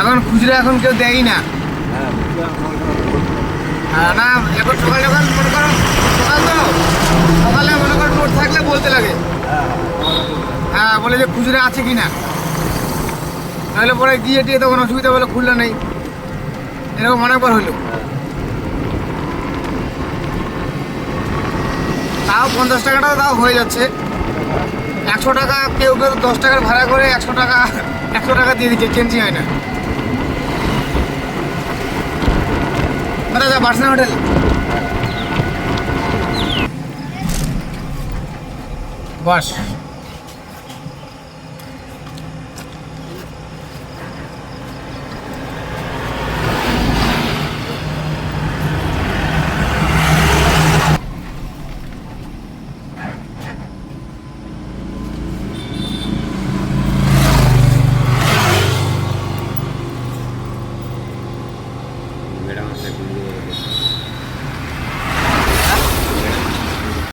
এখন খুচরা এখন কেউ দেয়ই না। হ্যাঁ না, এখন সকালে যখন মনে করো সকাল তো সকালে মনে করো নোট থাকলে বলতে লাগে, হ্যাঁ বলে যে খুচরা আছে কি না, তাহলে পরে গিয়ে টিয়ে তখন অসুবিধা বলে খুললো নেই, এরকম অনেকবার হলো। তাও 50 টাকাটাও তাও হয়ে যাচ্ছে। 100 টাকা কেউ কেউ 10 টাকার ভাড়া করে 100 টাকা দিয়ে দিচ্ছে, চেঞ্জই হয় না। দাদা বার্সেনা হোটেল বাস। ম্যাডাম আসলে